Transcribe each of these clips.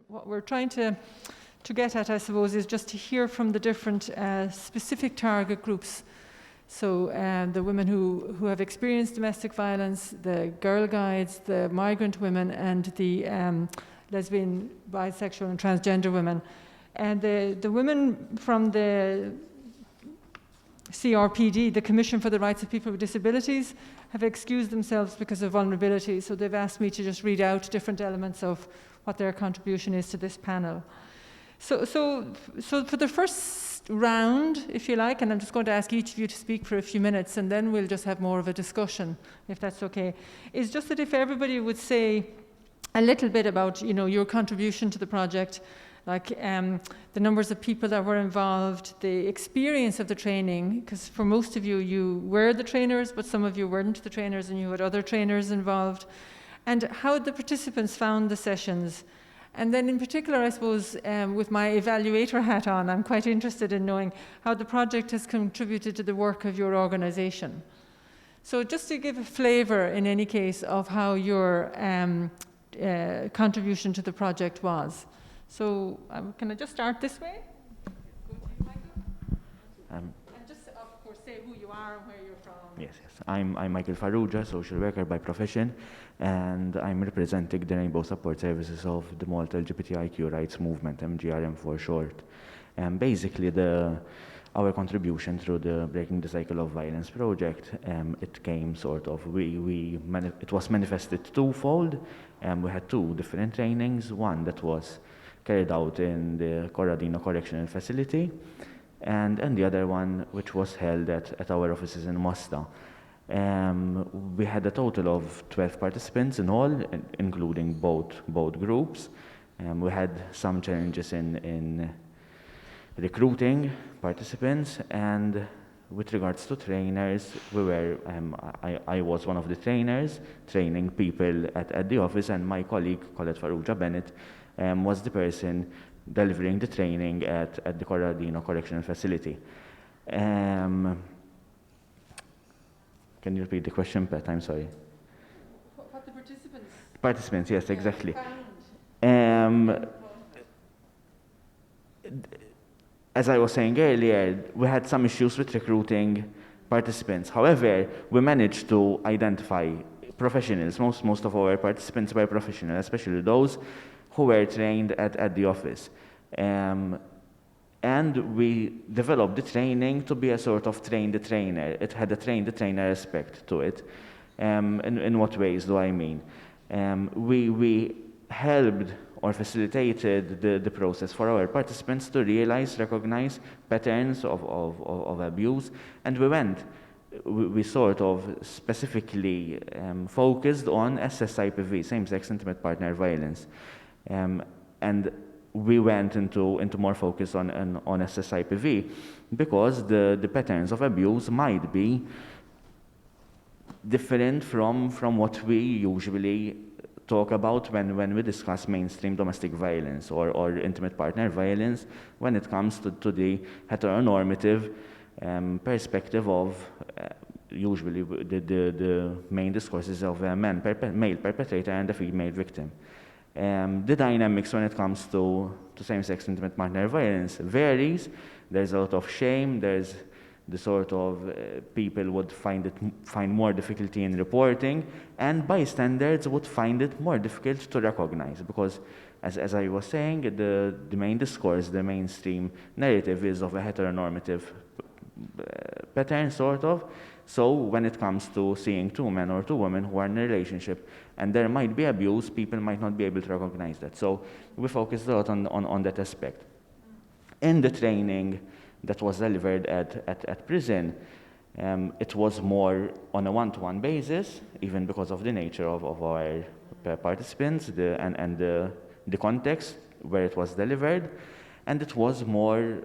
what we're trying to get at, I suppose, is just to hear from the different specific target groups. So the women who have experienced domestic violence, the girl guides, the migrant women, and the lesbian, bisexual and transgender women. And the women from the CRPD, the Commission for the Rights of People with Disabilities, have excused themselves because of vulnerability. So they've asked me to just read out different elements of what their contribution is to this panel. So for the first round, if you like, and I'm just going to ask each of you to speak for a few minutes, and then we'll just have more of a discussion, if that's okay, is just that if everybody would say a little bit about, your contribution to the project, like the numbers of people that were involved, the experience of the training, because for most of you, you were the trainers, but some of you weren't the trainers and you had other trainers involved, and how the participants found the sessions. And then in particular, I suppose, with my evaluator hat on, I'm quite interested in knowing how the project has contributed to the work of your organisation. So just to give a flavour, in any case, of how your contribution to the project was. So can I just start this way? Go to you, Michael. And just, of course, say who you are and where you're from. Yes. I'm Michael Farrugia, social worker by profession, and I'm representing the Rainbow Support Services of the Malta LGBTIQ rights movement, MGRM for short. And basically, our contribution through the Breaking the Cycle of Violence project, it came sort of, it was manifested twofold. We had two different trainings, one that was carried out in the Corradino Correctional Facility, and the other one which was held at our offices in Mosta. We had a total of 12 participants in all, including both groups. We had some challenges in recruiting participants, and with regards to trainers, I was one of the trainers training people at the office, and my colleague, Colette Farrugia Bennett, was the person delivering the training at the Corradino Correctional Facility. Can you repeat the question, Pat? I'm sorry. What the participants? Participants, yes, exactly. As I was saying earlier, we had some issues with recruiting participants. However, we managed to identify professionals. Most of our participants were professionals, especially those who were trained at the office. And we developed the training to be a sort of train the trainer. It had a train the trainer aspect to it. In what ways do I mean? We helped or facilitated the process for our participants to recognize patterns of abuse, and we sort of specifically focused on SSIPV, same-sex intimate partner violence. And we went into more focus on SSIPV because the patterns of abuse might be different from what we usually talk about when we discuss mainstream domestic violence or intimate partner violence, when it comes to the heteronormative perspective of usually the main discourses of a male perpetrator and a female victim. The dynamics when it comes to same-sex intimate partner violence varies. There's a lot of shame. There's the sort of people would find more difficulty in reporting, and bystanders would find it more difficult to recognize because, as I was saying, the main discourse, the mainstream narrative is of a heteronormative pattern, sort of. So when it comes to seeing two men or two women who are in a relationship and there might be abuse, people might not be able to recognize that. So we focused a lot on that aspect. In the training that was delivered at prison, it was more on a one-to-one basis, even because of the nature of our participants and the context where it was delivered, and it was more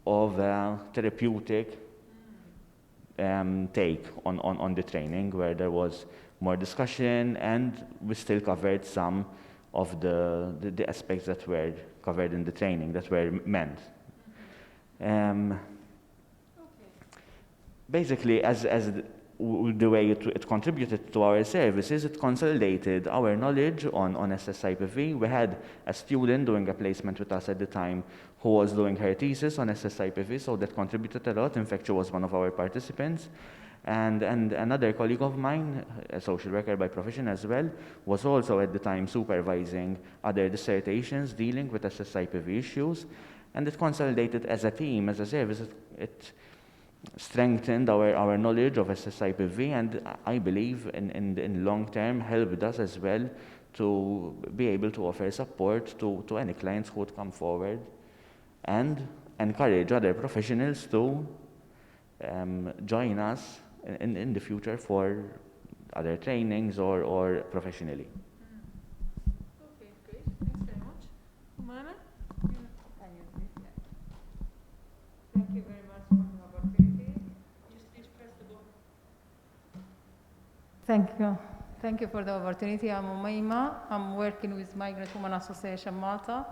of a therapeutic take on the training, where there was more discussion, and we still covered some of the aspects that were covered in the training that were meant. Basically, as the way it contributed to our services, it consolidated our knowledge on SSIPV. We had a student doing a placement with us at the time who was doing her thesis on SSIPV, so that contributed a lot. In fact, she was one of our participants. And another colleague of mine, a social worker by profession as well, was also at the time supervising other dissertations dealing with SSIPV issues. And it consolidated as a team, as a service. It strengthened our knowledge of SSIPV, and I believe in long term helped us as well to be able to offer support to any clients who would come forward and encourage other professionals to join us in the future for other trainings or professionally. Okay, great. Thanks very much. Umana? Thank you very much for the opportunity. Just please press the button. Thank you. Thank you for the opportunity. I'm Umayma. I'm working with Migrant Women Association Malta.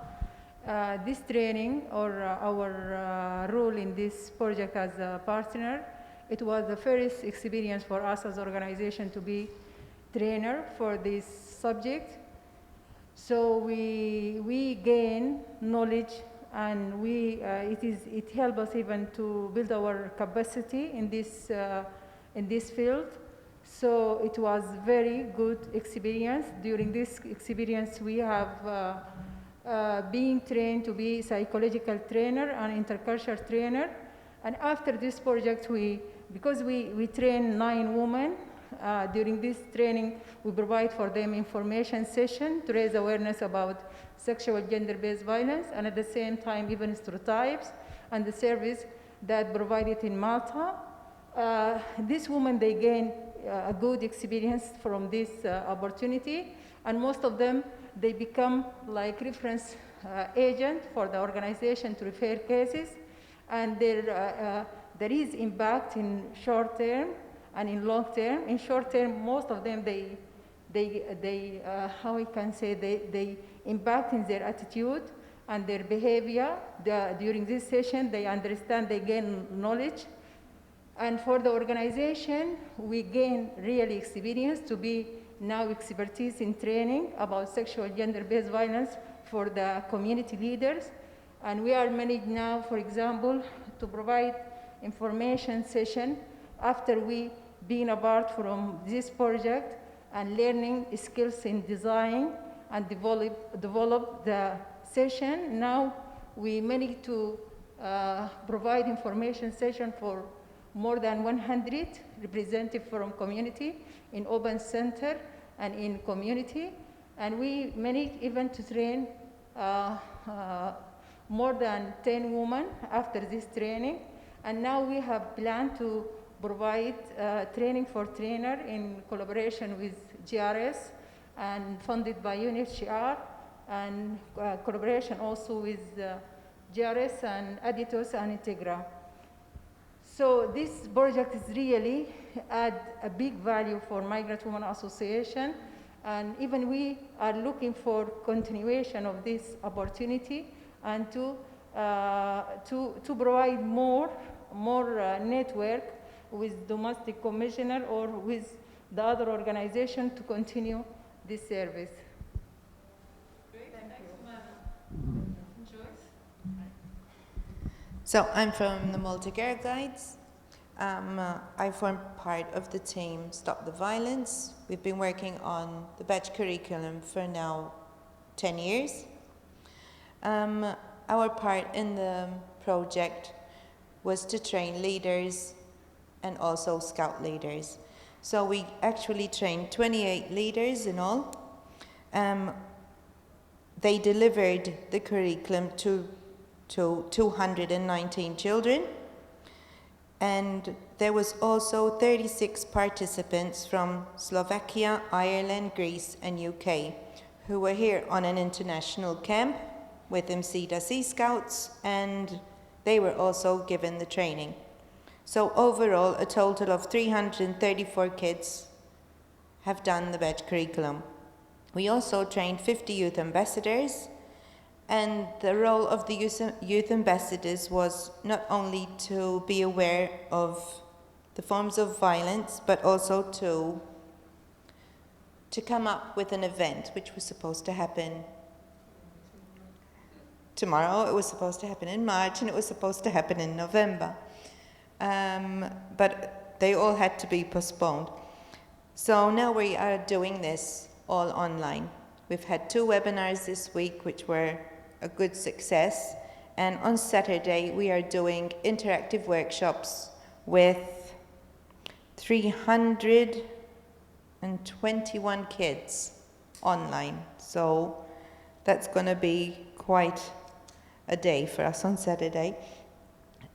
This training or our role in this project as a partner, it was the first experience for us as an organization to be trainer for this subject. So we gain knowledge, and it helps us even to build our capacity in this field. So it was very good experience. During this experience, we have being trained to be psychological trainer and intercultural trainer. And after this project, because we train 9 women, during this training, we provide for them information session to raise awareness about sexual gender-based violence, and at the same time, even stereotypes and the service that provided in Malta. These women, they gain a good experience from this opportunity, and most of them, they become like reference agent for the organization to refer cases, and there is impact in short term and in long term. In short term, most of them, how I can say, they impact in their attitude and their behavior. During this session, they understand, they gain knowledge. And for the organization, we gain really experience to be now expertise in training about sexual gender-based violence for the community leaders. And we are managed now, for example, to provide information session after we being apart from this project and learning skills in design and develop the session. Now we managed to provide information session for more than 100 representatives from community in open center and in community. And we managed even to train more than 10 women after this training. And now we have planned to provide training for trainer in collaboration with GRS and funded by UNHCR, and collaboration also with GRS and Aditos and Integra. So this project is really add a big value for Migrant Women Association, and even we are looking for continuation of this opportunity and to provide more network with domestic commissioner or with the other organization to continue this service. Great, thanks, Umana. Joyce? So I'm from the Malta Girl Guides. I form part of the team Stop the Violence. We've been working on the badge curriculum for now 10 years. Our part in the project was to train leaders and also scout leaders. So we actually trained 28 leaders in all. They delivered the curriculum to 219 children. And there was also 36 participants from Slovakia, Ireland, Greece, and UK who were here on an international camp with MCDA Sea Scouts, and they were also given the training. So overall, a total of 334 kids have done the badge curriculum. We also trained 50 youth ambassadors, and the role of the youth ambassadors was not only to be aware of the forms of violence, but also to come up with an event which was supposed to happen tomorrow. It was supposed to happen in March, and it was supposed to happen in November. But they all had to be postponed. So now we are doing this all online. We've had 2 webinars this week, which were a good success. And on Saturday, we are doing interactive workshops with 321 kids online. So that's going to be quite a day for us on Saturday.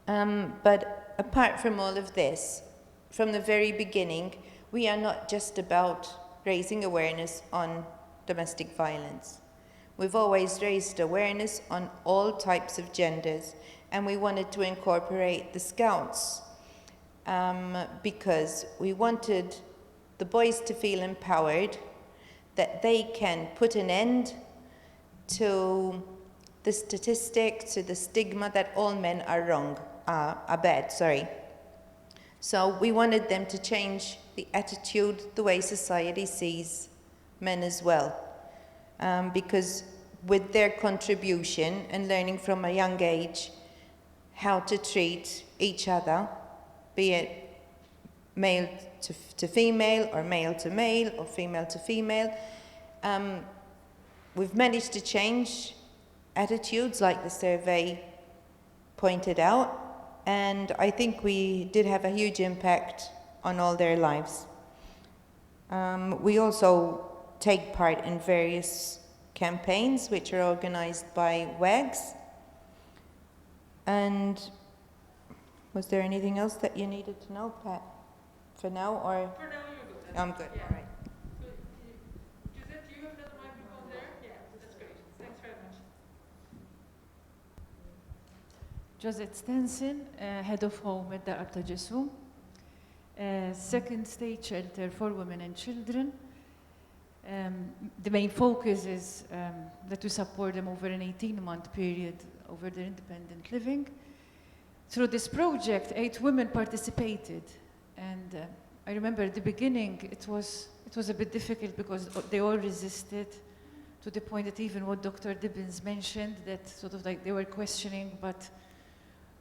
But apart from all of this, from the very beginning, we are not just about raising awareness on domestic violence. We've always raised awareness on all types of genders, and we wanted to incorporate the Scouts because we wanted the boys to feel empowered, that they can put an end to the statistic, to the stigma that all men are bad. So we wanted them to change the attitude, the way society sees men as well. Because with their contribution and learning from a young age how to treat each other, be it male to female, or male to male, or female to female, we've managed to change attitudes like the survey pointed out, and I think we did have a huge impact on all their lives. We also take part in various campaigns which are organized by WAGS. And was there anything else that you needed to know, Pat, for now, or? For now, you're good. I'm good, Yeah. all right. Josette, do you have another microphone there? Yeah, that's great. Thanks very much. Josette Stenson, Head of Home at Dar al-Tajassum, second state shelter for women and children. The main focus is that we support them over an 18-month period over their independent living. Through this project, 8 women participated, and I remember at the beginning it was a bit difficult because they all resisted, to the point that even what Dr. Dibbins mentioned, that sort of like they were questioning, but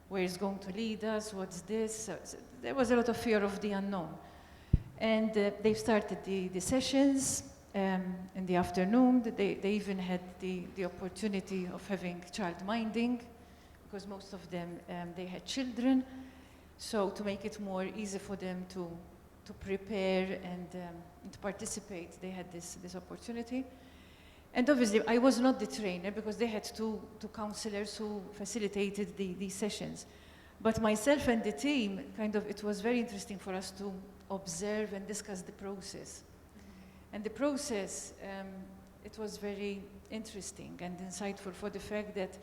where is going to lead us, what's this? So there was a lot of fear of the unknown. And they started the sessions in the afternoon. They even had the opportunity of having child minding, because most of them, they had children. So to make it more easy for them to prepare and to participate, they had this opportunity. And obviously, I was not the trainer because they had two counselors who facilitated these sessions. But myself and the team, it was very interesting for us to observe and discuss the process. And the process, it was very interesting and insightful for the fact that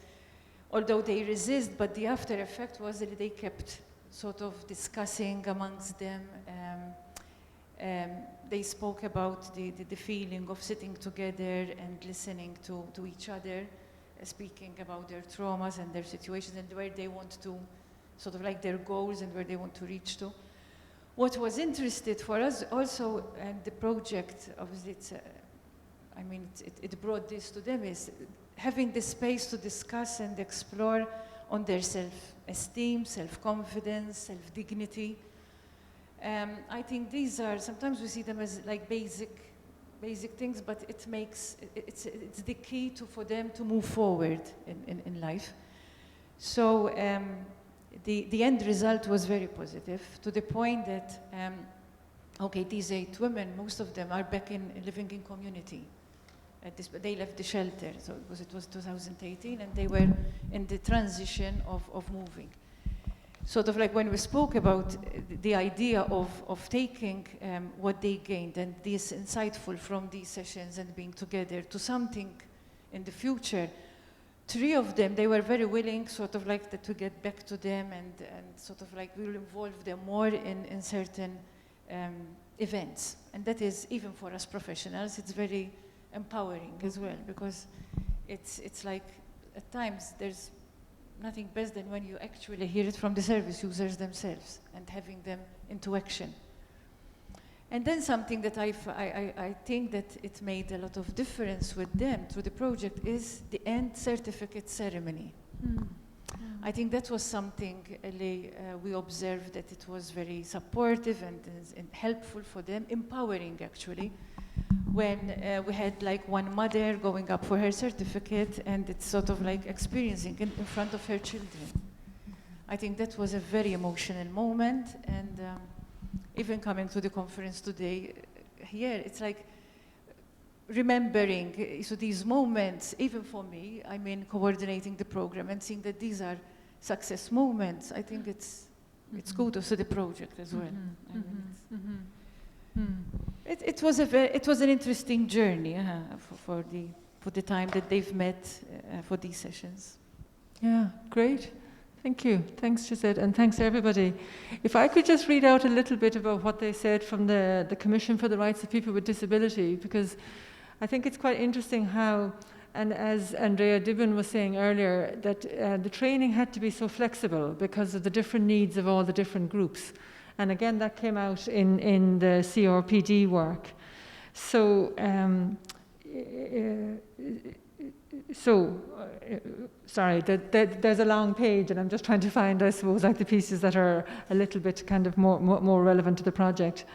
although they resist, but the after effect was that they kept sort of discussing amongst them. They spoke about the feeling of sitting together and listening to each other, speaking about their traumas and their situations and where they want to, sort of like their goals and where they want to reach to. What was interesting for us also, and the project, obviously, it brought this to them, is having the space to discuss and explore on their self-esteem, self-confidence, self-dignity. I think these are, sometimes we see them as like basic things, but it's the key for them to move forward in life. So the end result was very positive, to the point that, these 8 women, most of them are back living in community. They left the shelter, so it was 2018, and they were in the transition of moving. Sort of like when we spoke about the idea of taking what they gained and this insightful from these sessions and being together to something in the future, 3 of them, they were very willing sort of like to get back to them and sort of like we will involve them more in certain events. And that is, even for us professionals, it's very empowering as well, because it's like at times there's nothing best than when you actually hear it from the service users themselves and having them into action. And then something that I think that it made a lot of difference with them through the project is the end certificate ceremony. I think that was something we observed, that it was very supportive and helpful for them, empowering actually, when we had like one mother going up for her certificate and it's sort of like experiencing it in front of her children. I think that was a very emotional moment, and even coming to the conference today, here it's like remembering so these moments, even for me, I mean coordinating the program and seeing that these are success moments. I think it's kudos to the project as well. I mean, it was an interesting journey for the time that they've met for these sessions. Yeah, great. Thank you. Thanks, Gisette, and thanks everybody. If I could just read out a little bit about what they said from the Commission for the Rights of People with Disability, because I think it's quite interesting how, and as Andrea Dibben was saying earlier, that the training had to be so flexible because of the different needs of all the different groups. And again, that came out in the CRPD work. So, sorry, there's a long page, and I'm just trying to find, I suppose, like the pieces that are a little bit kind of more relevant to the project.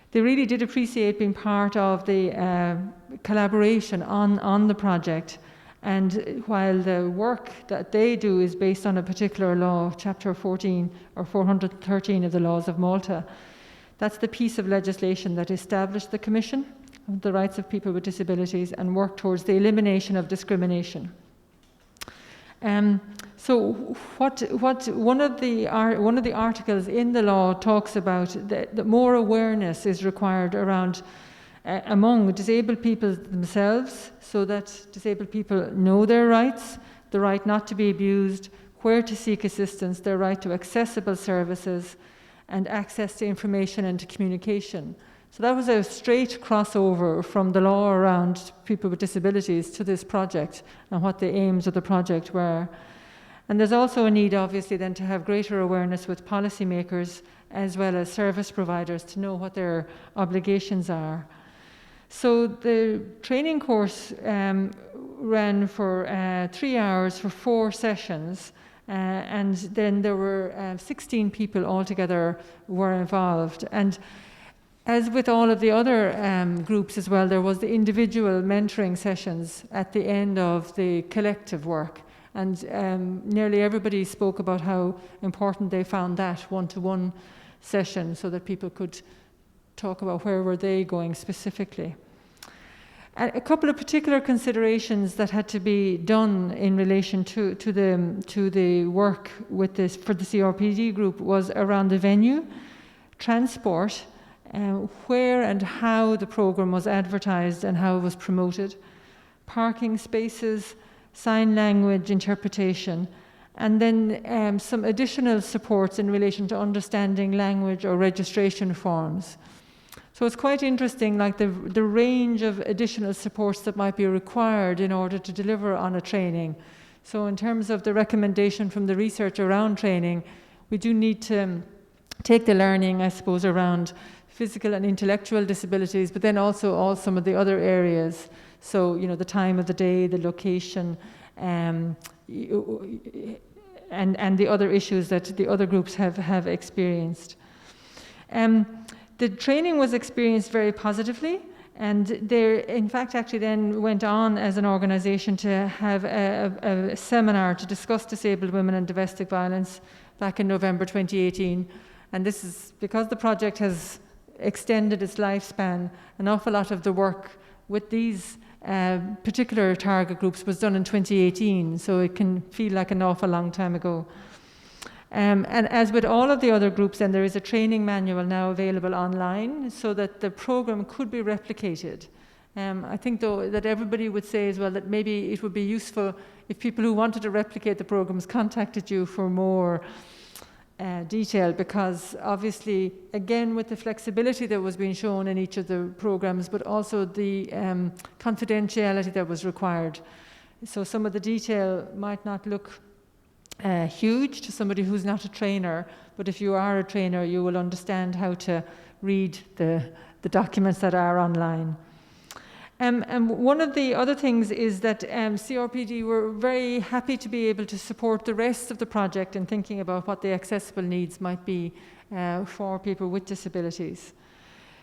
They really did appreciate being part of the collaboration on the project. And while the work that they do is based on a particular law, Chapter 14 or 413 of the Laws of Malta, that's the piece of legislation that established the Commission of the Rights of People with Disabilities and worked towards the elimination of discrimination. So one of the articles in the law talks about that more awareness is required around among disabled people themselves, so that disabled people know their rights, the right not to be abused, where to seek assistance, their right to accessible services, and access to information and to communication. So that was a straight crossover from the law around people with disabilities to this project and what the aims of the project were. And there's also a need, obviously, then to have greater awareness with policymakers as well as service providers to know what their obligations are. So the training course ran for 3 hours for 4 sessions, and then there were 16 people altogether were involved. And as with all of the other groups as well, there was the individual mentoring sessions at the end of the collective work. And nearly everybody spoke about how important they found that one-to-one session so that people could talk about where were they going specifically. A couple of particular considerations that had to be done in relation to the work with this for the CRPD group was around the venue, transport, where and how the program was advertised and how it was promoted, parking spaces, sign language interpretation, and then some additional supports in relation to understanding language or registration forms. So it's quite interesting, like the range of additional supports that might be required in order to deliver on a training. So in terms of the recommendation from the research around training, we do need to take the learning, I suppose, around physical and intellectual disabilities, but then also all some of the other areas. So, you know, the time of the day, the location, and the other issues that the other groups have experienced. The training was experienced very positively, and they, in fact, actually then went on as an organisation to have a seminar to discuss disabled women and domestic violence back in November 2018. And this is because the project has extended its lifespan. An awful lot of the work with these particular target groups was done in 2018, so it can feel like an awful long time ago. And as with all of the other groups, then there is a training manual now available online so that the program could be replicated. I think, though, that everybody would say as well that maybe it would be useful if people who wanted to replicate the programs contacted you for more detail, because obviously, again, with the flexibility that was being shown in each of the programs, but also the confidentiality that was required. So some of the detail might not look huge to somebody who's not a trainer, but if you are a trainer, you will understand how to read the documents that are online. And one of the other things is that CRPD were very happy to be able to support the rest of the project in thinking about what the accessible needs might be for people with disabilities.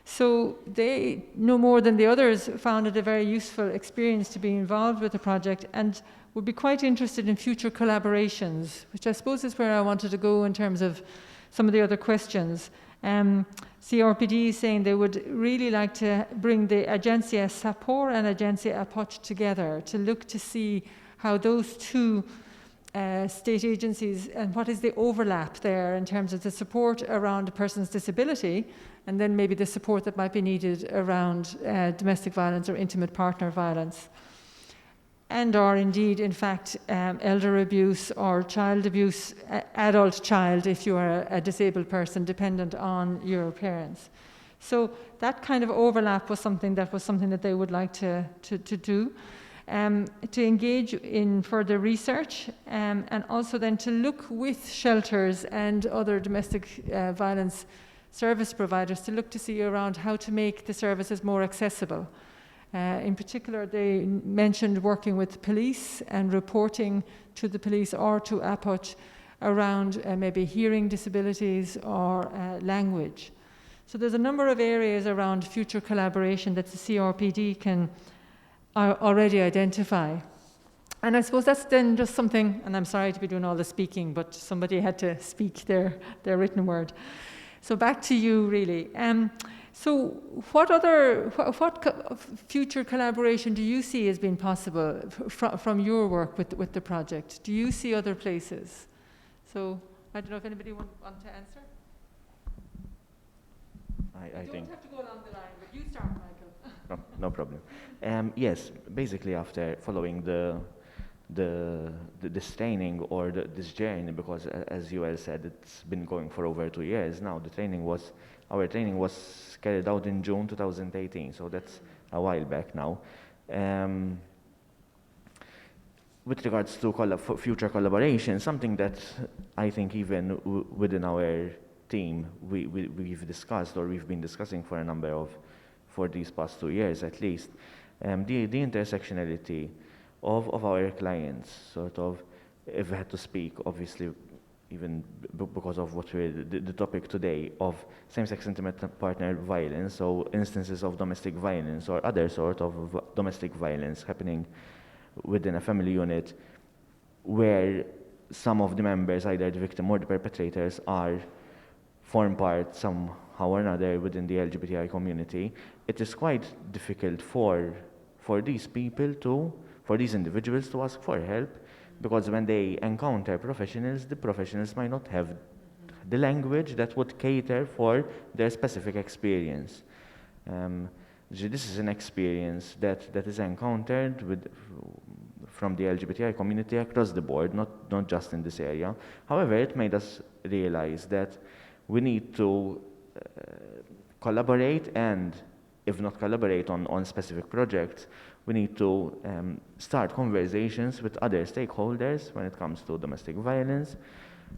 So they, no more than the others, found it a very useful experience to be involved with the project and would be quite interested in future collaborations, which I suppose is where I wanted to go in terms of some of the other questions. CRPD is saying they would really like to bring the Agencia SAPOR and Agencia APOCH together to look to see how those two state agencies and what is the overlap there in terms of the support around a person's disability and then maybe the support that might be needed around domestic violence or intimate partner violence. And or indeed, in fact, elder abuse or child abuse, adult child if you are a disabled person dependent on your parents. So that kind of overlap was something that they would like to do, to engage in further research and also then to look with shelters and other domestic violence service providers to look to see around how to make the services more accessible. In particular, they mentioned working with police and reporting to the police or to APOCH around maybe hearing disabilities or language. So there's a number of areas around future collaboration that the CRPD can already identify. And I suppose that's then just something, and I'm sorry to be doing all the speaking, but somebody had to speak their written word. So back to you, really. So what future collaboration do you see as being possible from your work with the project? Do you see other places? So I don't know if anybody want to answer? I you think. don't have to go along the line, but you start, Michael. No problem. Yes, basically after following this training or this journey, because as you all said, it's been going for over 2 years now. Our training was carried out in June 2018, so that's a while back now. With regards to future collaboration, something that I think even within our team we've discussed or we've been discussing for these past 2 years at least, the intersectionality of our clients, sort of, if we had to speak, obviously, even because of what the topic today of same-sex intimate partner violence, so instances of domestic violence or other sort of domestic violence happening within a family unit where some of the members, either the victim or the perpetrators, form part somehow or another within the LGBTI community. It is quite difficult for these people for these individuals to ask for help, because when they encounter professionals, the professionals might not have the language that would cater for their specific experience. This is an experience that is encountered from the LGBTI community across the board, not just in this area. However, it made us realize that we need to collaborate, and if not collaborate on specific projects, we need to start conversations with other stakeholders when it comes to domestic violence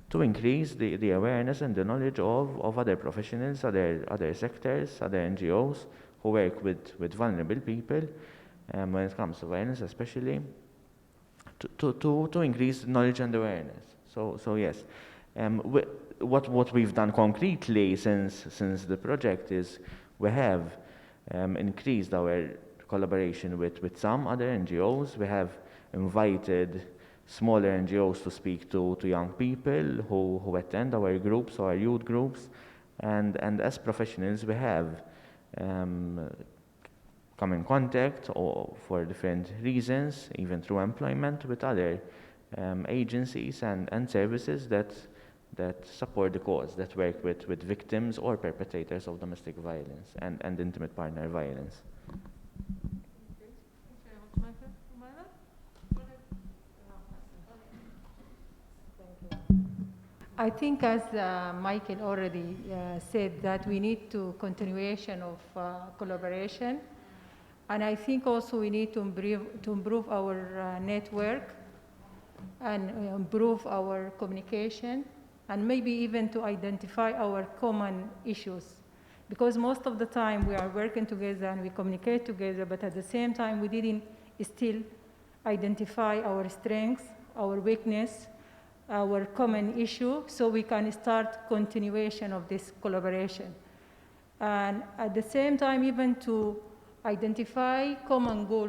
to increase the awareness and the knowledge of other professionals, other sectors, other NGOs who work with vulnerable people when it comes to violence, especially to increase knowledge and awareness. So yes, what we've done concretely since the project is we have increased our collaboration with some other NGOs. We have invited smaller NGOs to speak to young people who attend our groups, our youth groups, and as professionals we have come in contact or for different reasons, even through employment, with other agencies and services that support the cause, that work with victims or perpetrators of domestic violence and intimate partner violence. I think as Michael already said, that we need to continuation of collaboration, and I think also we need to improve our network and improve our communication, and maybe even to identify our common issues. Because most of the time we are working together and we communicate together, but at the same time we didn't still identify our strengths, our weakness, our common issue, so we can start continuation of this collaboration. And at the same time, even to identify common goal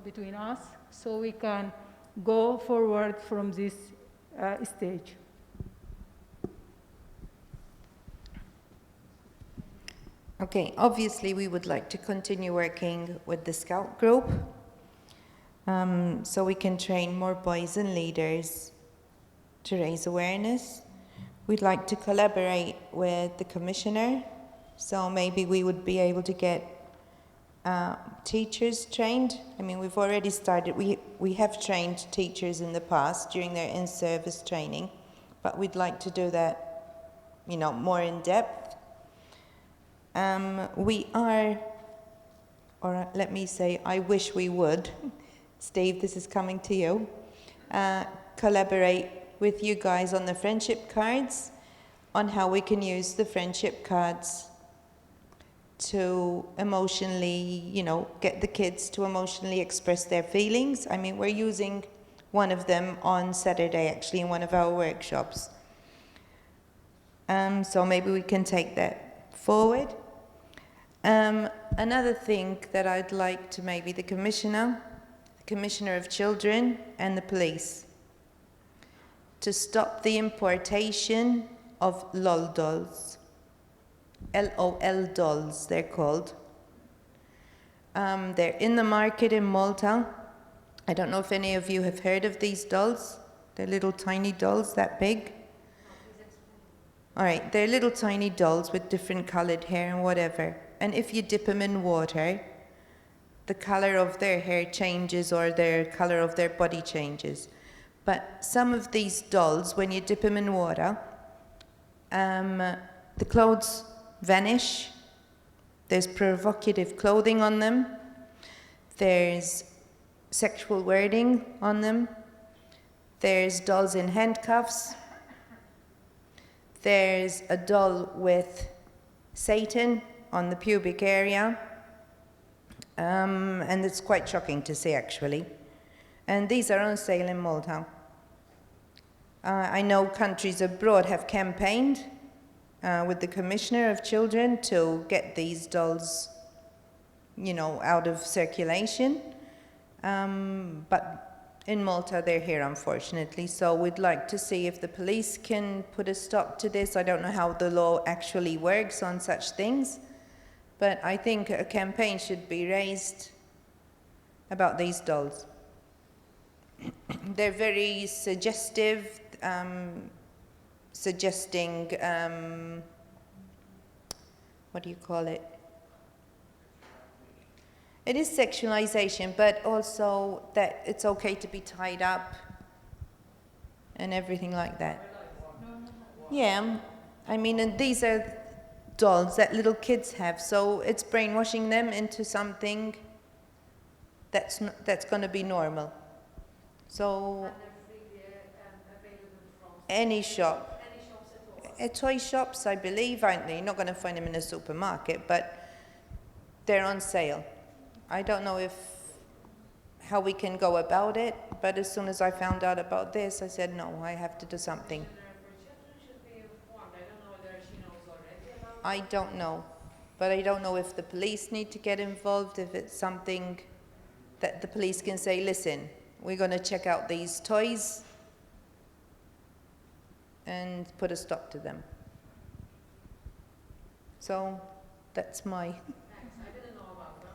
between us, so we can go forward from this stage. Okay, obviously we would like to continue working with the Scout group, so we can train more boys and leaders to raise awareness. We'd like to collaborate with the Commissioner, so maybe we would be able to get teachers trained. I mean, we've already started, we have trained teachers in the past during their in-service training, but we'd like to do that, you know, more in depth. We are, or let me say, I wish we would, Steve, this is coming to you, collaborate with you guys on the friendship cards, on how we can use the friendship cards to emotionally, you know, get the kids to emotionally express their feelings. I mean, we're using one of them on Saturday, actually, in one of our workshops. So maybe we can take that forward. Another thing that I'd like to maybe the Commissioner of Children and the police, to stop the importation of LOL dolls. LOL dolls, they're called. They're in the market in Malta. I don't know if any of you have heard of these dolls. They're little tiny dolls that big. All right, they're little tiny dolls with different colored hair and whatever. And if you dip them in water, the color of their hair changes or the color of their body changes. But some of these dolls, when you dip them in water, the clothes vanish. There's provocative clothing on them. There's sexual wording on them. There's dolls in handcuffs. There's a doll with Satan on the pubic area. And it's quite shocking to see, actually. And these are on sale in Malta. I know countries abroad have campaigned with the Commissioner of Children to get these dolls, you know, out of circulation. But in Malta, they're here, unfortunately. So we'd like to see if the police can put a stop to this. I don't know how the law actually works on such things, but I think a campaign should be raised about these dolls. They're very suggestive, suggesting, what do you call it? It is sexualization, but also that it's okay to be tied up and everything like that. Yeah, I mean, and these are dolls that little kids have, so it's brainwashing them into something that's going to be normal. So any shop, toy shops, I believe, aren't they? You're not going to find them in a supermarket, but they're on sale. I don't know how we can go about it, but as soon as I found out about this, I said, no, I have to do something. I don't know, but I don't know if the police need to get involved, if it's something that the police can say, listen, we're going to check out these toys and put a stop to them. So that's my... I didn't know about them.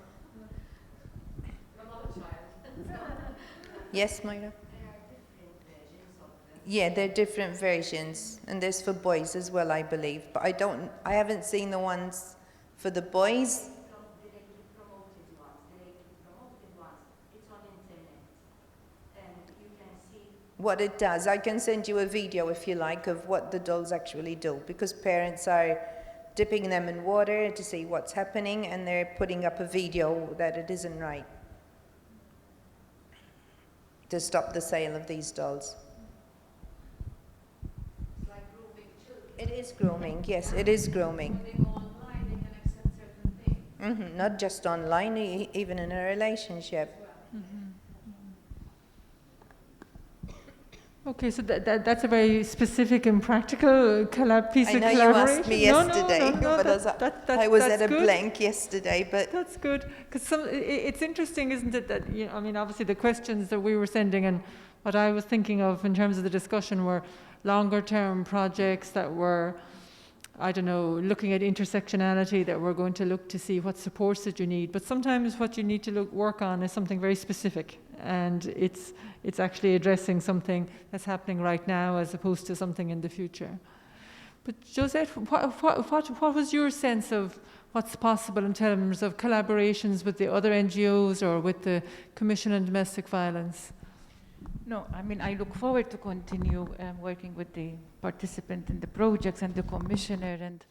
I'm not a child. Yes, Myra? Yeah, there are different versions, and there's for boys as well, I believe. But I haven't seen the ones for the boys. What it does, I can send you a video if you like of what the dolls actually do, because parents are dipping them in water to see what's happening, and they're putting up a video that it isn't right. to stop the sale of these dolls. It's like grooming children. It is grooming, yes, it is grooming. When they go online, they can accept certain things. Not just online, even in a relationship. Okay, so that's a very specific and practical piece I of know you collaboration. asked me yesterday, but I was at a good. blank yesterday, but That's good, because it's interesting, isn't it, that, you know, I mean, obviously the questions that we were sending and what I was thinking of in terms of the discussion were longer term projects that were, I don't know, looking at intersectionality, that we're going to look to see what supports that you need. But sometimes what you need to work on is something very specific, and it's actually addressing something that's happening right now as opposed to something in the future. But Josette, what was your sense of what's possible in terms of collaborations with the other NGOs or with the Commission on Domestic Violence? No, I mean, I look forward to continue working with the participant in the projects and the commissioner, and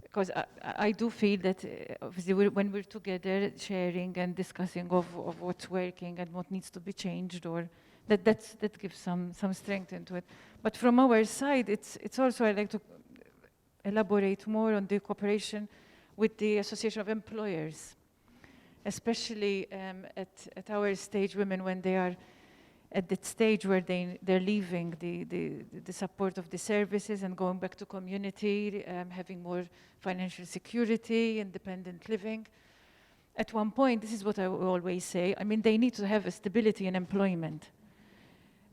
because I do feel that obviously when we're together sharing and discussing of what's working and what needs to be changed, or that gives some strength into it. But from our side, it's also, I'd like to elaborate more on the cooperation with the Association of Employers, especially at our stage, women, when they are at that stage where they're leaving the support of the services and going back to community, having more financial security, independent living. At one point, this is what I always say, I mean, they need to have a stability in employment.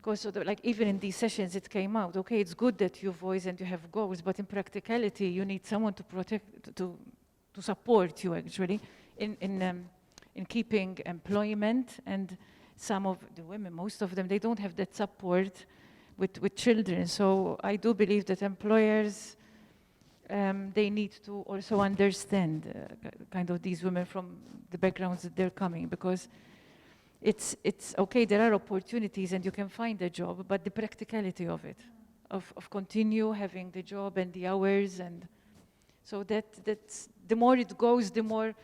Because like even in these sessions, it came out, okay, it's good that you voice and you have goals, but in practicality, you need someone to protect, to support you actually in keeping employment. And some of the women, most of them, they don't have that support with children. So I do believe that employers, they need to also understand kind of these women from the backgrounds that they're coming, because it's okay, there are opportunities and you can find a job, but the practicality of it, of continue having the job and the hours, and so that's the more it goes, the more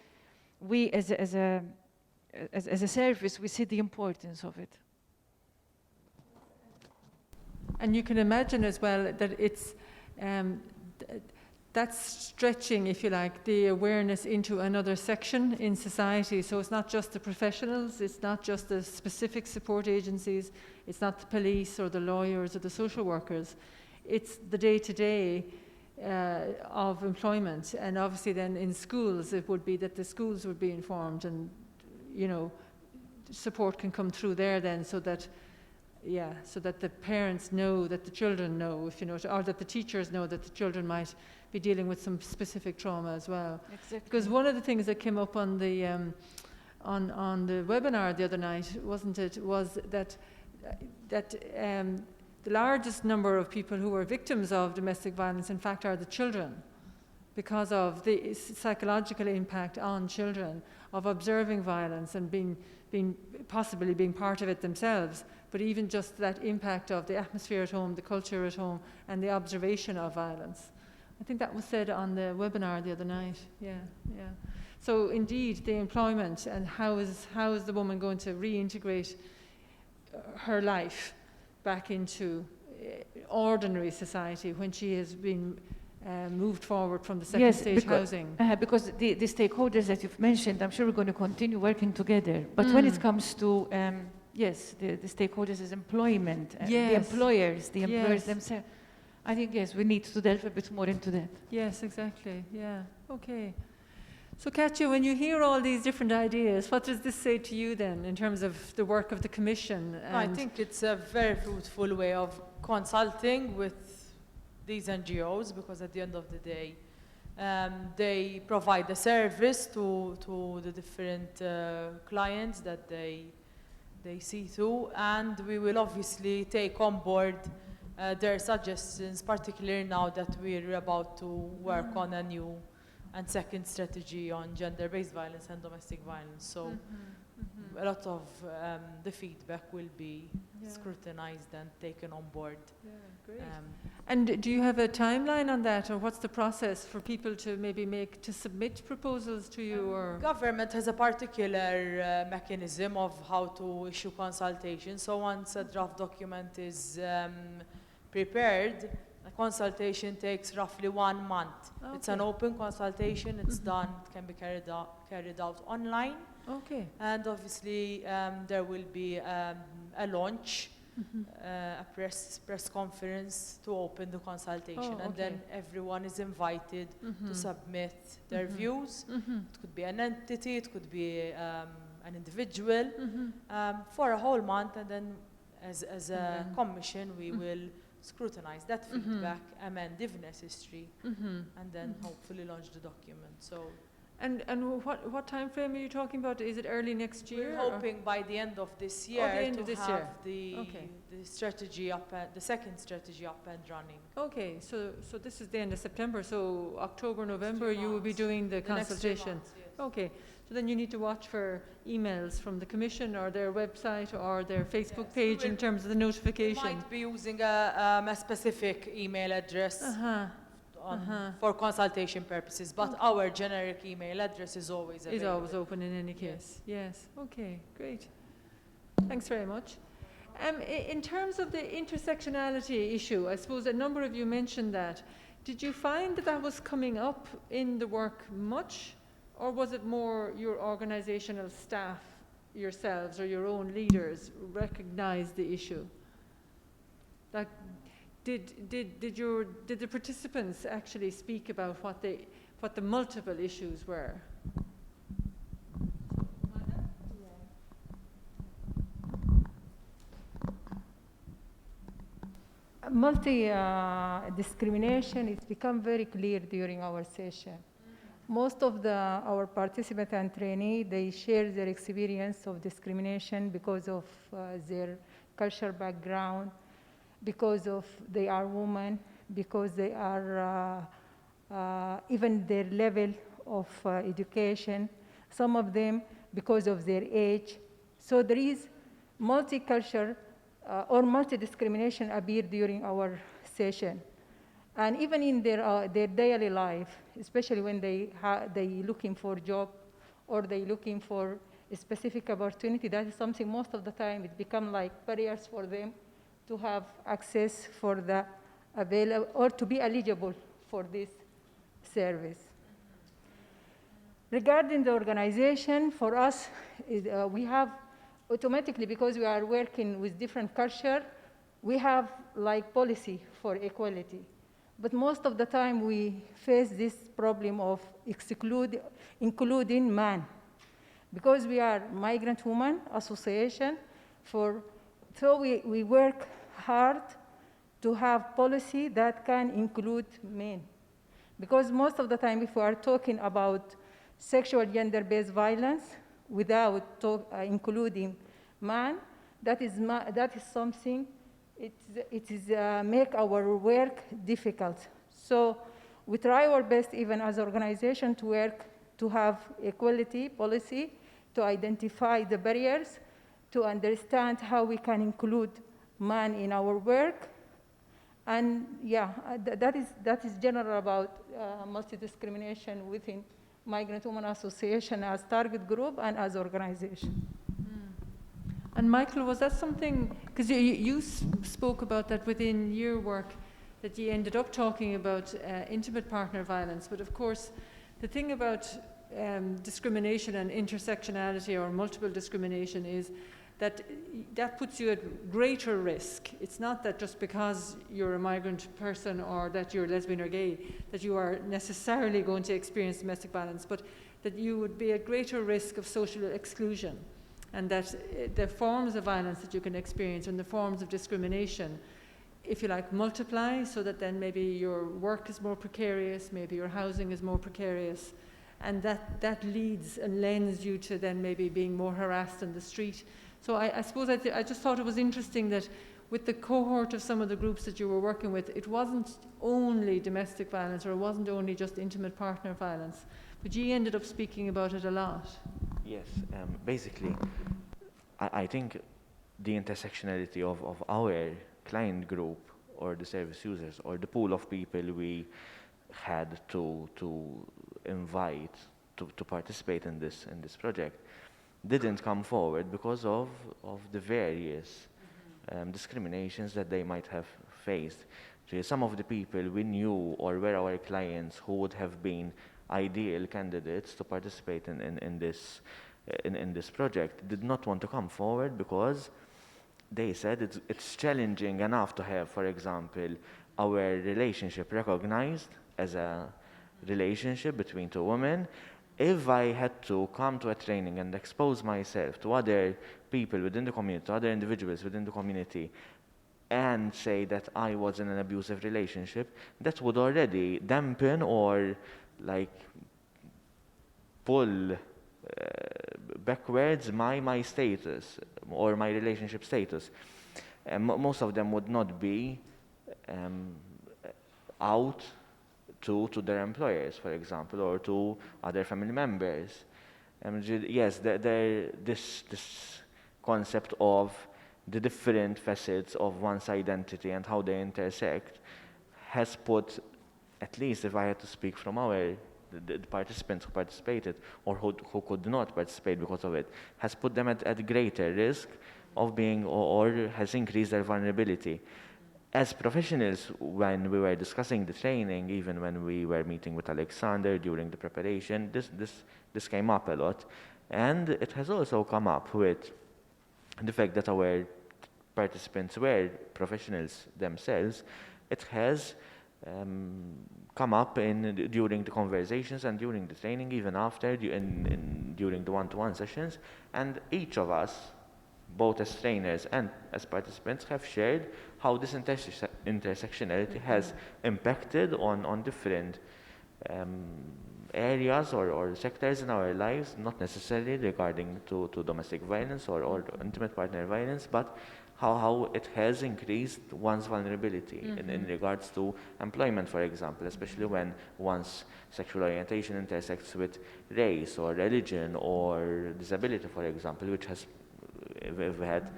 we as a service, we see the importance of it. And you can imagine as well that it's that's stretching, if you like, the awareness into another section in society. So it's not just the professionals, it's not just the specific support agencies, it's not the police or the lawyers or the social workers. It's the day-to-day of employment. And obviously then in schools, it would be that the schools would be informed, and you know, support can come through there then, so that the parents know, that the children know, if you know, or that the teachers know that the children might be dealing with some specific trauma as well. Exactly. Because one of the things that came up on the webinar the other night, wasn't it, was that the largest number of people who are victims of domestic violence, in fact, are the children, because of the psychological impact on children of observing violence and possibly being part of it themselves, but even just that impact of the atmosphere at home, the culture at home, and the observation of violence. I think that was said on the webinar the other night. Yeah. So indeed, the employment, and how is the woman going to reintegrate her life back into ordinary society when she has been moved forward from the second stage housing. Because the stakeholders that you've mentioned, I'm sure we're going to continue working together. But when it comes to, the stakeholders is employment, the employers themselves, I think, yes, we need to delve a bit more into that. Yes, exactly. Yeah. Okay. So, Katja, when you hear all these different ideas, what does this say to you then in terms of the work of the Commission? I think it's a very fruitful way of consulting with these NGOs, because at the end of the day, they provide a service to the different clients that they see through, and we will obviously take on board their suggestions, particularly now that we're about to work on a new and second strategy on gender-based violence and domestic violence. So a lot of the feedback will be Yeah. scrutinized and taken on board. Yeah, great. Um, And do you have a timeline on that, or what's the process for people to maybe to submit proposals to you, or? Government has a particular mechanism of how to issue consultation. So once a draft document is prepared, a consultation takes roughly 1 month. It's an Okay. open consultation. It's Mhm. done. It can be carried out online, Okay. and obviously there will be a launch. A press conference to open the consultation, Oh, and then okay. everyone is invited Mhm. to submit their Mhm. views. Mhm. It could be an entity, it could be an individual, Mhm. for a whole month, and then as a And then- commission we Mm. will scrutinize that Mhm. feedback, amend if necessary, Mhm. and then Mhm. hopefully launch the document. So And what time frame are you talking about? Is it early next year? we're or- hoping by the end of this the year end to of this have year. the Okay. strategy up, the second strategy up and running. Okay, so this is the end of September, so October, November, 2 you will be months. doing the The next 2 consultation? months, yes. Okay, so then you need to watch for emails from the Commission or their website or their Facebook Yes, we page in will- terms of the We notification? might be using a specific email address Uh-huh, for consultation purposes, but our generic email address is always is available. always open in any Yes. case. Yes, okay, great. Thanks very much. In terms of the intersectionality issue, I suppose a number of you mentioned that. Did you find that that was coming up in the work much, or was it more your organisational staff yourselves or your own leaders recognise the issue? Like, did the participants actually speak about what the multiple issues were? Discrimination it's become very clear during our session. Most of our participants and trainees, they share their experience of discrimination because of their cultural background, because of they are women, because they are even their level of education, some of them because of their age. So there is multicultural or multi-discrimination appear during our session. And even in their daily life, especially when they looking for job or they looking for a specific opportunity, that is something most of the time it become like barriers for them to have access for the available or to be eligible for this service. Regarding the organization, for us, we have automatically, because we are working with different culture, we have like policy for equality. But most of the time we face this problem of including man. Because we are migrant women association, so we work hard to have policy that can include men. Because most of the time if we are talking about sexual gender-based violence without including man, that is something, it is make our work difficult. So we try our best even as an organization to work to have equality policy, to identify the barriers, to understand how we can include man in our work. And yeah, that is general about multi-discrimination within Migrant Women Association as target group and as organization. And Michael, was that something, because you spoke about that within your work, that you ended up talking about intimate partner violence, but of course the thing about discrimination and intersectionality or multiple discrimination is that puts you at greater risk. It's not that just because you're a migrant person or that you're lesbian or gay that you are necessarily going to experience domestic violence, but that you would be at greater risk of social exclusion, and that the forms of violence that you can experience and the forms of discrimination, if you like, multiply, so that then maybe your work is more precarious, maybe your housing is more precarious, and that leads and lends you to then maybe being more harassed in the street. So I suppose I just thought it was interesting that with the cohort of some of the groups that you were working with, it wasn't only domestic violence or it wasn't only just intimate partner violence, but you ended up speaking about it a lot. Yes, basically, I think the intersectionality of our client group or the service users or the pool of people we had to invite to participate in this project didn't come forward because of the various discriminations that they might have faced. So some of the people we knew or were our clients who would have been ideal candidates to participate in this project did not want to come forward because they said it's challenging enough to have, for example, our relationship recognized as a relationship between two women. If I had to come to a training and expose myself to other people within the community, to other individuals within the community, and say that I was in an abusive relationship, that would already dampen or like pull backwards my status or my relationship status. Most of them would not be out to their employers, for example, or to other family members. Yes, this concept of the different facets of one's identity and how they intersect has put, at least if I had to speak from the participants who participated or who could not participate because of it, has put them at greater risk of being or has increased their vulnerability. As professionals, when we were discussing the training, even when we were meeting with Alexander during the preparation, this came up a lot. And it has also come up with the fact that our participants were professionals themselves. It has come up during the conversations and during the training, even after, during the one-to-one sessions. And each of us, both as trainers and as participants, have shared how this intersectionality has impacted on different areas or sectors in our lives, not necessarily regarding to domestic violence or intimate partner violence, but how it has increased one's vulnerability in regards to employment, for example, especially when one's sexual orientation intersects with race or religion or disability, for example, which has, if we had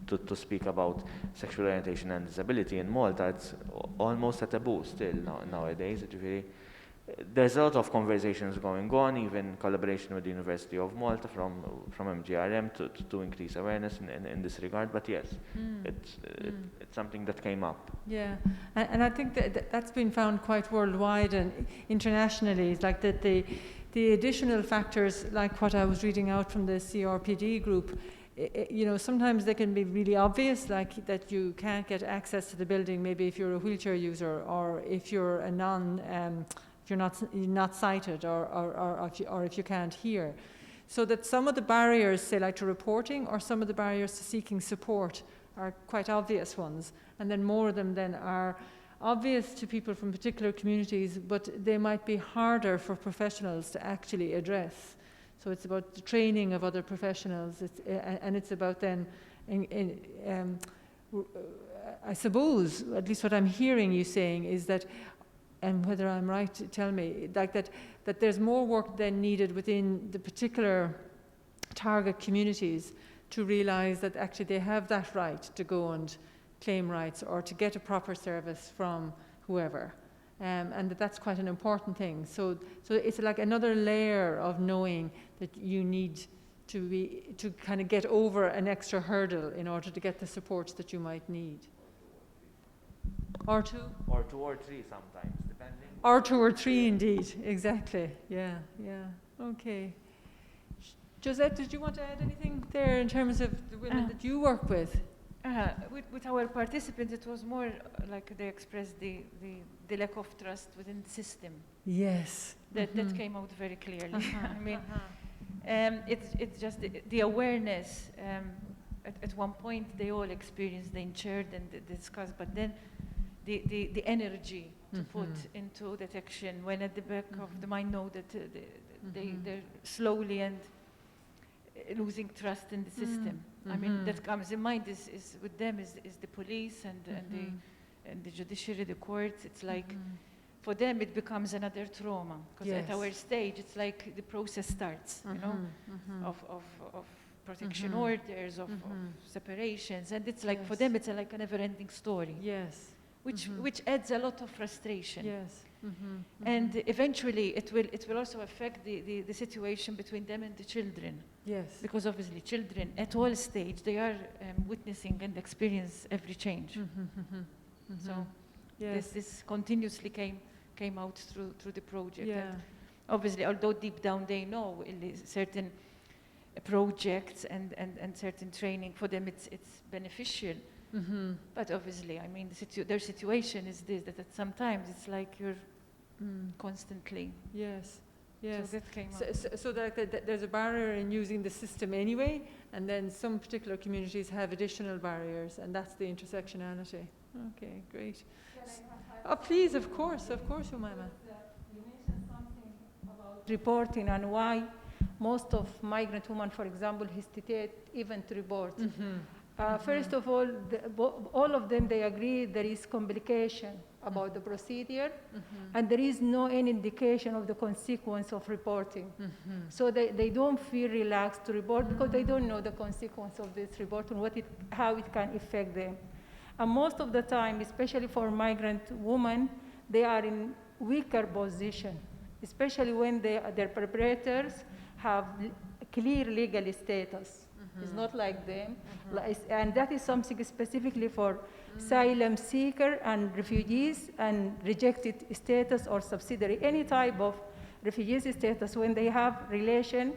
to speak about sexual orientation and disability in Malta, it's almost a taboo still nowadays. There's a lot of conversations going on, even collaboration with the University of Malta from MGRM to increase awareness in this regard. But yes, it's something that came up. Yeah, and I think that's been found quite worldwide and internationally. It's like that the additional factors, like what I was reading out from the CRPD group, sometimes they can be really obvious, like that you can't get access to the building, maybe if you're a wheelchair user or if you're a if you're not sighted or if you can't hear. So that some of the barriers, say like to reporting, or some of the barriers to seeking support are quite obvious ones, and then more of them then are obvious to people from particular communities, but they might be harder for professionals to actually address. So it's about the training of other professionals, and it's about then, I suppose, at least what I'm hearing you saying is that, and whether I'm right, tell me, like that there's more work then needed within the particular target communities to realise that actually they have that right to go and claim rights or to get a proper service from whoever. And that's quite an important thing. So it's like another layer of knowing that you need to kind of get over an extra hurdle in order to get the support that you might need. Or two or three sometimes, depending. Or two or three, indeed. Exactly. Yeah. Okay. Josette, did you want to add anything there in terms of the women that you work with? With our participants, it was more like they expressed the lack of trust within the system. Yes. That came out very clearly. I mean, it's just the awareness. At one point, they all experienced, they shared and discussed, but then the energy to put into detection, when at the back of the mind know that they're slowly and losing trust in the system. I mean, that comes in mind is with them is the police and the judiciary, the courts. It's like for them it becomes another trauma. Because at Yes. our stage, it's like the process starts, you know, of protection Mhm. orders, of separations. And it's like, for them, it's like a never-ending story, Yes. which adds a lot of frustration. Yes. And eventually, it will also affect the situation between them and the children. Yes. Because obviously children at all stage, they are witnessing and experience every change. So Yes. this continuously came out through the project. Yeah. And obviously, although deep down they know certain projects and certain training, for them it's beneficial. But obviously, I mean, their situation is this, that at sometimes it's like you're constantly. Yes. Yes. So that came So, out. so that there's a barrier in using the system anyway, and then some particular communities have additional barriers, and that's the intersectionality. Okay, great. Oh, please, of course, Umaima. You mentioned something about reporting and why most of migrant women, for example, hesitate even to report. First of all, all of them, they agree there is complication about the procedure, and there is no any indication of the consequence of reporting. So they don't feel relaxed to report because they don't know the consequence of this report and how it can affect them. And most of the time, especially for migrant women, they are in weaker position, especially when their perpetrators have clear legal status. It's not like them. And that is something specifically for asylum seeker and refugees and rejected status or subsidiary, any type of refugee status when they have relation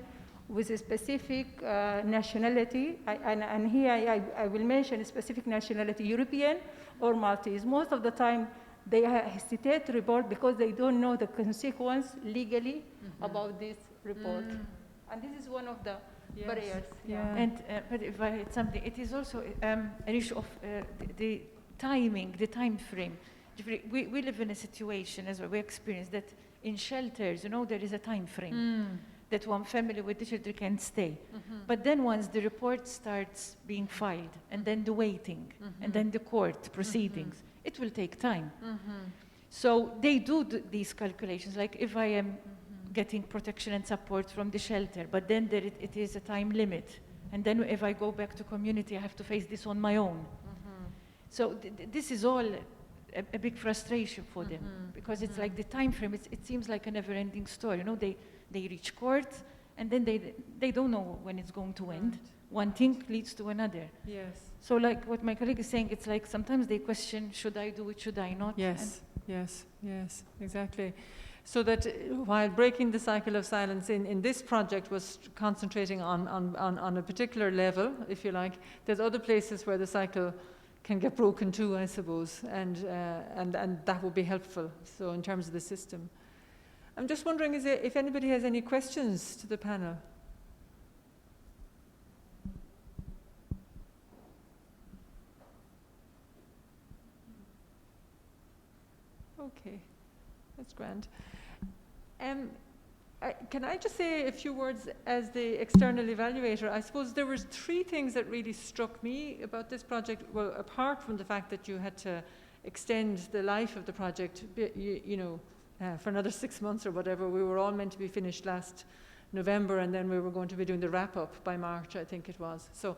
with a specific nationality. And here I will mention a specific nationality, European or Maltese. Most of the time, they hesitate to report because they don't know the consequence legally about this report. And this is one of the barriers. Yeah. And but if I had something, it is also an issue of the timing, the time frame. We live in a situation, as we experience, that in shelters, you know, there is a time frame that one family with the children can stay. But then once the report starts being filed, and then the waiting, and then the court proceedings, it will take time. So they do these calculations, like if I am getting protection and support from the shelter, but then it is a time limit. And then if I go back to community, I have to face this on my own. So this is all a big frustration for them, because it's like the time frame, it seems like a never-ending story. You know, they reach court, and then they don't know when it's going to end. One thing leads to another. Yes. So like what my colleague is saying, it's like sometimes they question, should I do it, should I not? Yes. Yes. Yes. Exactly. So that while breaking the cycle of silence in this project was concentrating on a particular level, if you like, there's other places where the cycle can get broken too, I suppose, and that would be helpful. So in terms of the system, I'm just wondering if anybody has any questions to the panel. Okay, that's grand. Can I just say a few words as the external evaluator? I suppose there were three things that really struck me about this project. Well, apart from the fact that you had to extend the life of the project, for another 6 months or whatever. We were all meant to be finished last November, and then we were going to be doing the wrap-up by March, I think it was. So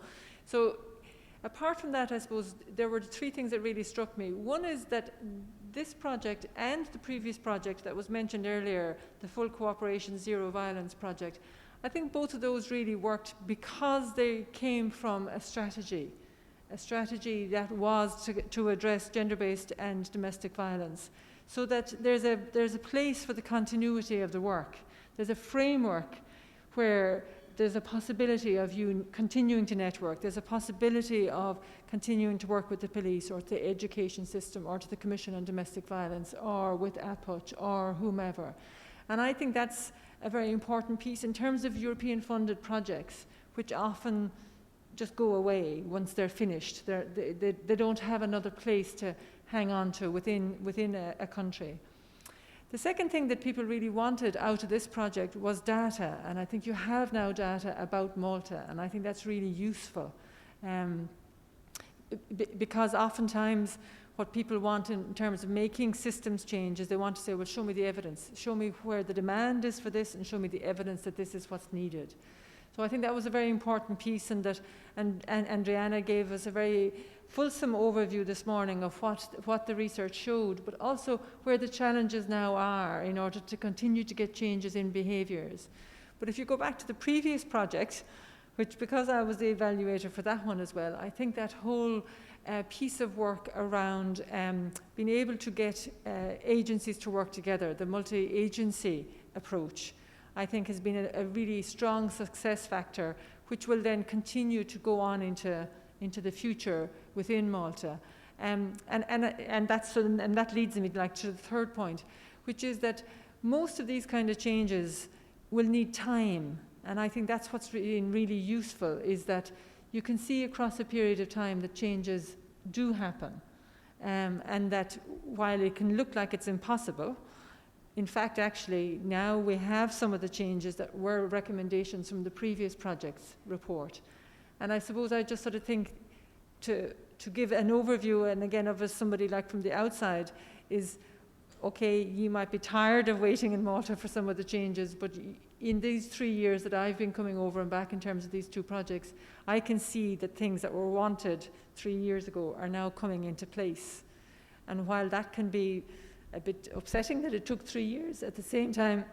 apart from that, I suppose there were three things that really struck me. One is that this project and the previous project that was mentioned earlier, the Full Cooperation Zero Violence project, I think both of those really worked because they came from a strategy that was to address gender-based and domestic violence, so that there's a place for the continuity of the work. There's a framework where there's a possibility of you continuing to network. There's a possibility of continuing to work with the police or the education system or to the Commission on Domestic Violence or with APUCH or whomever. And I think that's a very important piece in terms of European funded projects, which often just go away once they're finished. They don't have another place to hang on to within a country. The second thing that people really wanted out of this project was data, and I think you have now data about Malta, and I think that's really useful. Because oftentimes what people want in terms of making systems change is they want to say, well, show me the evidence, show me where the demand is for this, and show me the evidence that this is what's needed. So I think that was a very important piece, and Andriana gave us a very fulsome overview this morning of what the research showed, but also where the challenges now are in order to continue to get changes in behaviours. But if you go back to the previous project, which, because I was the evaluator for that one as well, I think that whole piece of work around being able to get agencies to work together, the multi-agency approach, I think has been a really strong success factor, which will then continue to go on into the future within Malta. And that leads me to the third point, which is that most of these kind of changes will need time. And I think that's what's really useful, is that you can see across a period of time that changes do happen. And that while it can look like it's impossible, in fact, actually, now we have some of the changes that were recommendations from the previous project's report. And I suppose I just sort of think to give an overview, and again, of as somebody like from the outside, is, okay, you might be tired of waiting in Malta for some of the changes, but in these 3 years that I've been coming over and back in terms of these two projects, I can see that things that were wanted 3 years ago are now coming into place. And while that can be a bit upsetting that it took 3 years, at the same time,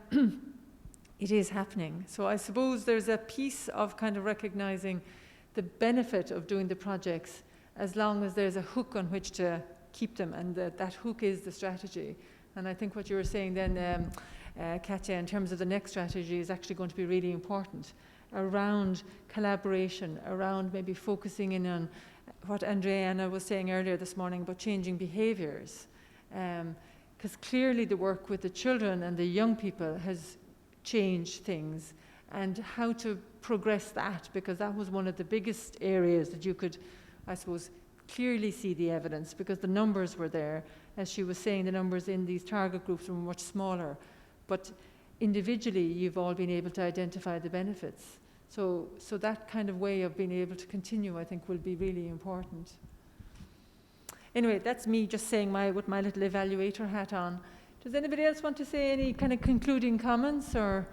it is happening. So I suppose there's a piece of kind of recognizing the benefit of doing the projects as long as there's a hook on which to keep them, and that hook is the strategy. And I think what you were saying then, Katja, in terms of the next strategy is actually going to be really important around collaboration, around maybe focusing in on what Andriana was saying earlier this morning about changing behaviours. Because clearly the work with the children and the young people has changed things, and how to progress that, because that was one of the biggest areas that you could, I suppose, clearly see the evidence, because the numbers were there. As she was saying, the numbers in these target groups were much smaller, but individually you've all been able to identify the benefits. So that kind of way of being able to continue, I think, will be really important. Anyway, that's me just saying with my little evaluator hat on. Does anybody else want to say any kind of concluding comments, or?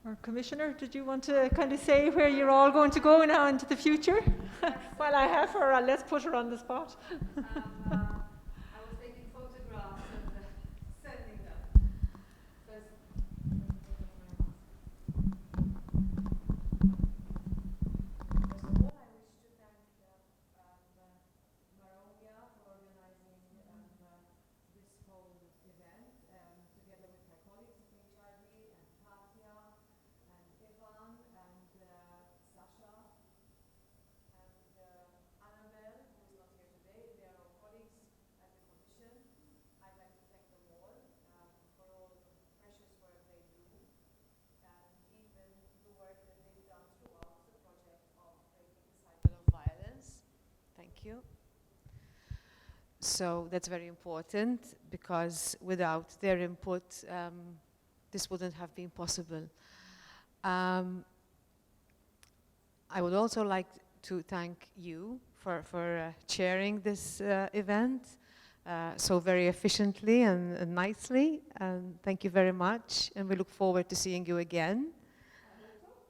Or Commissioner, did you want to kind of say where you're all going to go now into the future? Well, I have her, let's put her on the spot. I was taking photographs and sending them. First of all, I wish to thank Maromia for organizing this whole event, together with my colleagues at HRD and Katja and Ivan and Sasha and Annabelle, who is not here today. They are our colleagues at the Commission. I'd like to thank them all for all the precious work they do, and even the work that they've done throughout the project of breaking the cycle of violence. Thank you. So that's very important, because without their input, this wouldn't have been possible. I would also like to thank you for chairing this event so very efficiently and nicely. And thank you very much. And we look forward to seeing you again.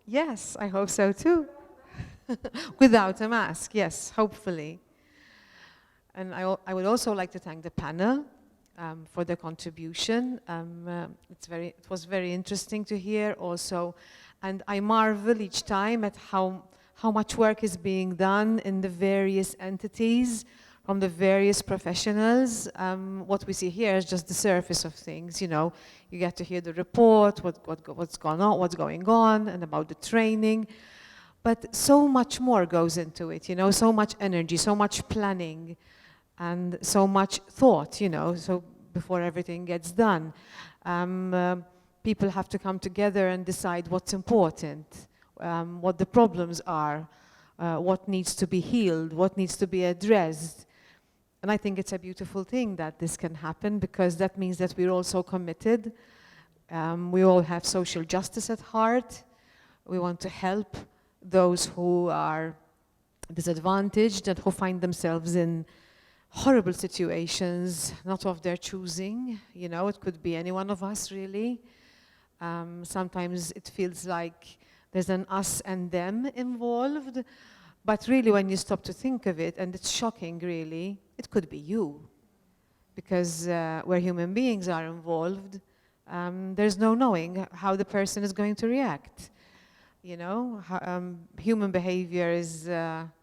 Yes, I hope so too. Without a mask, yes, hopefully. And I would also like to thank the panel for their contribution. It was very interesting to hear also. And I marvel each time at how much work is being done in the various entities from the various professionals. What we see here is just the surface of things, you know. You get to hear the report, what's going on, and about the training. But so much more goes into it, you know, so much energy, so much planning, and so much thought, you know, so before everything gets done. People have to come together and decide what's important, what the problems are, what needs to be healed, what needs to be addressed. And I think it's a beautiful thing that this can happen, because that means that we're all so committed. We all have social justice at heart. We want to help those who are disadvantaged and who find themselves in horrible situations, not of their choosing. You know, it could be any one of us, really. Sometimes it feels like there's an us and them involved, but really when you stop to think of it, and it's shocking really, it could be you. Because where human beings are involved, there's no knowing how the person is going to react. You know, human behavior is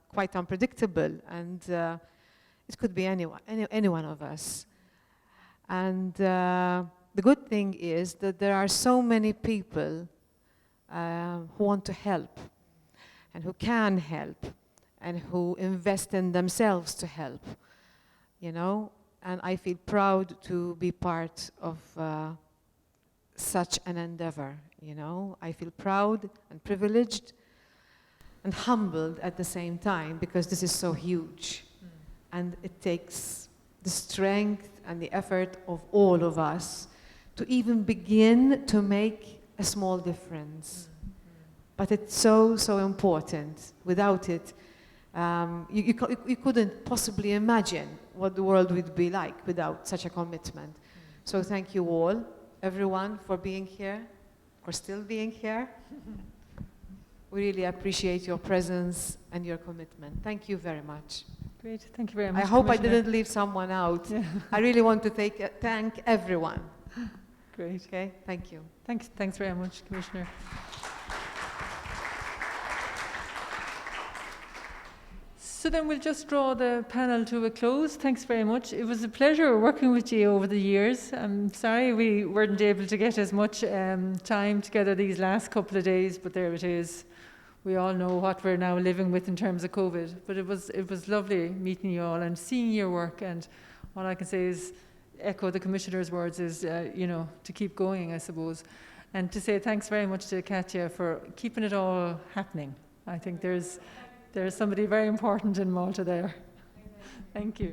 quite unpredictable, and it could be anyone, any one of us. And the good thing is that there are so many people who want to help, and who can help, and who invest in themselves to help, you know. And I feel proud to be part of such an endeavor, you know. I feel proud and privileged and humbled at the same time, because this is so huge. And it takes the strength and the effort of all of us to even begin to make a small difference. But it's so, so important. Without it, you couldn't possibly imagine what the world would be like without such a commitment. So thank you all, everyone, for being here, for still being here. We really appreciate your presence and your commitment. Thank you very much. Great, thank you very much. I hope I Commissioner. didn't leave someone out. Yeah. I really want to thank everyone. Great. Okay, thank you. Thanks very much, Commissioner. So then we'll just draw the panel to a close. Thanks very much. It was a pleasure working with you over the years. I'm sorry we weren't able to get as much time together these last couple of days, but there it is. We all know what we're now living with in terms of COVID. But it was lovely meeting you all and seeing your work. And all I can say is echo the Commissioner's words is, you know, to keep going, I suppose. And to say thanks very much to Katja for keeping it all happening. I think there's somebody very important in Malta there. Thank you.